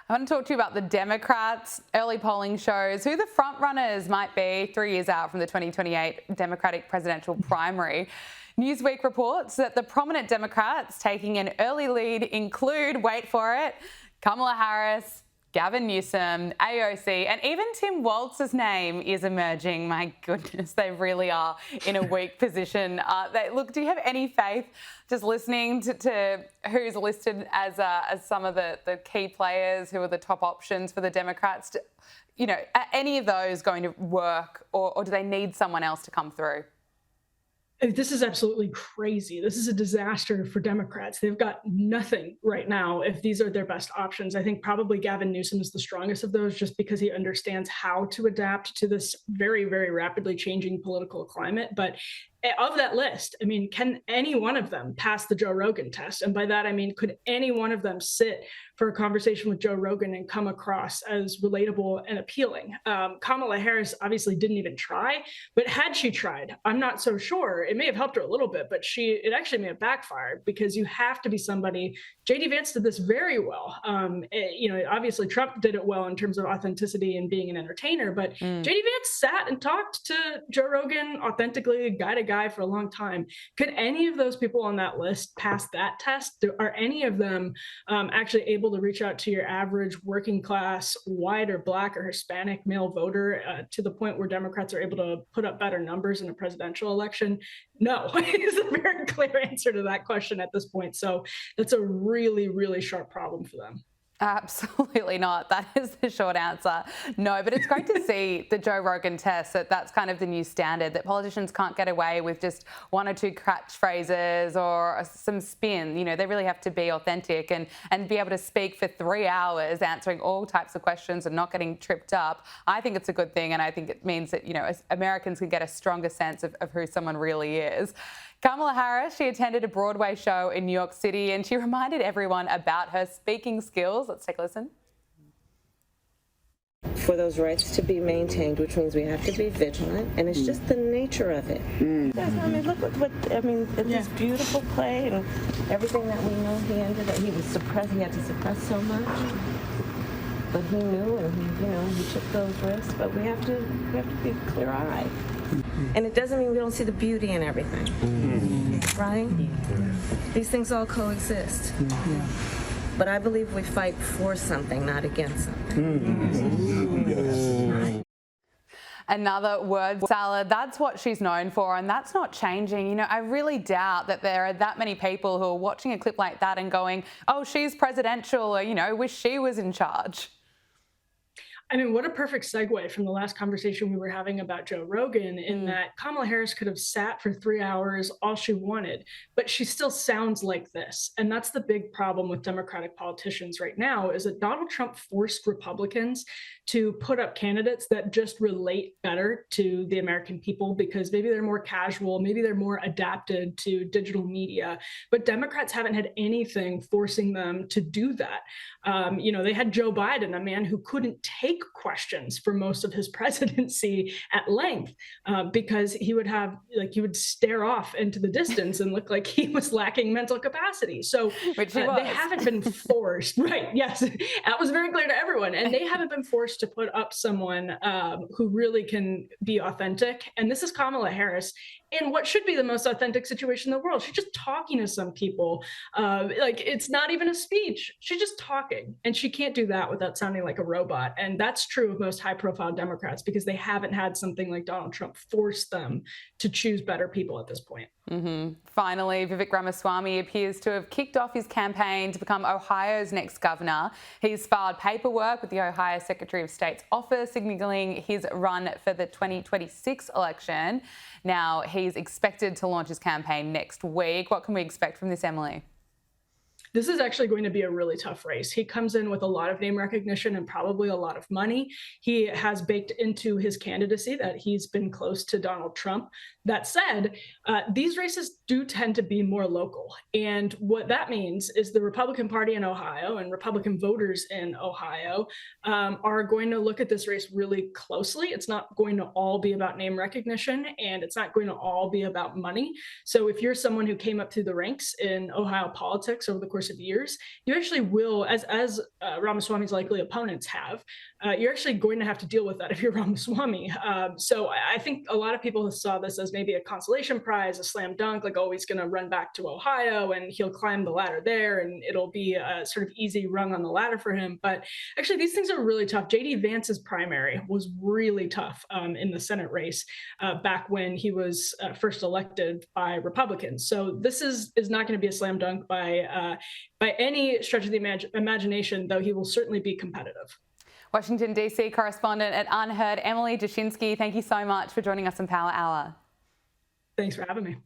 I want to talk to you about the Democrats. Early polling shows who the frontrunners might be 3 years out from the 2028 Democratic presidential primary. Newsweek reports that the prominent Democrats taking an early lead include, wait for it, Kamala Harris, Gavin Newsom, AOC, and even Tim Walz's name is emerging. My goodness, they really are in a weak position. Look, do you have any faith, just listening to who's listed as some of the key players who are the top options for the Democrats? Are any of those going to work, or do they need someone else to come through? This is absolutely crazy. This is a disaster for Democrats. They've got nothing right now if these are their best options. I think probably Gavin Newsom is the strongest of those just because he understands how to adapt to this very, very rapidly changing political climate. But of that list, I mean, can any one of them pass the Joe Rogan test? And by that, I mean, could any one of them sit for a conversation with Joe Rogan and come across as relatable and appealing? Kamala Harris obviously didn't even try, but had she tried, I'm not so sure. It may have helped her a little bit, but it actually may have backfired because you have to be somebody. J.D. Vance did this very well. Obviously Trump did it well in terms of authenticity and being an entertainer, but J.D. Vance sat and talked to Joe Rogan authentically, guy to guy for a long time. Could any of those people on that list pass that test? Are any of them actually able to reach out to your average working class, white or black or Hispanic male voter to the point where Democrats are able to put up better numbers in a presidential election? No, is a very clear answer to that question at this point. So that's a really, really sharp problem for them. Absolutely not. That is the short answer. No, but it's great to see the Joe Rogan test, that's kind of the new standard, that politicians can't get away with just one or two catchphrases or some spin. They really have to be authentic and be able to speak for 3 hours, answering all types of questions and not getting tripped up. I think it's a good thing, and I think it means that, Americans can get a stronger sense of who someone really is. Kamala Harris, she attended a Broadway show in New York City and she reminded everyone about her speaking skills. Let's take a listen. For those rights to be maintained, which means we have to be vigilant, and it's just the nature of it. Yes, I mean, look at this beautiful play and everything that we know he was suppressed, he had to suppress so much. But he knew, and he took those risks, but we have to be clear-eyed. And it doesn't mean we don't see the beauty in everything, right? These things all coexist. But I believe we fight for something, not against something. Another word salad, that's what she's known for, and that's not changing. I really doubt that there are that many people who are watching a clip like that and going, oh, she's presidential, or, wish she was in charge. I mean, what a perfect segue from the last conversation we were having about Joe Rogan, in that Kamala Harris could have sat for 3 hours all she wanted, but she still sounds like this. And that's the big problem with Democratic politicians right now, is that Donald Trump forced Republicans to put up candidates that just relate better to the American people because maybe they're more casual, maybe they're more adapted to digital media, but Democrats haven't had anything forcing them to do that. They had Joe Biden, a man who couldn't take questions for most of his presidency at length because he would stare off into the distance and look like he was lacking mental capacity. So they haven't been forced, right? Yes, that was very clear to everyone. And they haven't been forced to put up someone who really can be authentic. And this is Kamala Harris in what should be the most authentic situation in the world. She's just talking to some people. It's not even a speech. She's just talking. And she can't do that without sounding like a robot. And that's true of most high-profile Democrats because they haven't had something like Donald Trump force them to choose better people at this point. Finally, Vivek Ramaswamy appears to have kicked off his campaign to become Ohio's next governor. He's filed paperwork with the Ohio Secretary of State's office, signaling his run for the 2026 election. Now, he's expected to launch his campaign next week. What can we expect from this, Emily? This is actually going to be a really tough race. He comes in with a lot of name recognition and probably a lot of money. He has baked into his candidacy that he's been close to Donald Trump. That said, these races do tend to be more local. And what that means is the Republican Party in Ohio and Republican voters in Ohio are going to look at this race really closely. It's not going to all be about name recognition, and it's not going to all be about money. So if you're someone who came up through the ranks in Ohio politics over the course course of years, you actually will, as Ramaswamy's likely opponents have, you're actually going to have to deal with that if you're Ramaswamy. So I think a lot of people saw this as maybe a consolation prize, a slam dunk, like, oh, he's going to run back to Ohio and he'll climb the ladder there and it'll be a sort of easy rung on the ladder for him. But actually, these things are really tough. J.D. Vance's primary was really tough in the Senate race back when he was first elected by Republicans. So this is not going to be a slam dunk by any stretch of the imagination, though he will certainly be competitive. Washington DC correspondent at UnHerd, Emily Jashinsky, thank you so much for joining us on Power Hour. Thanks for having me.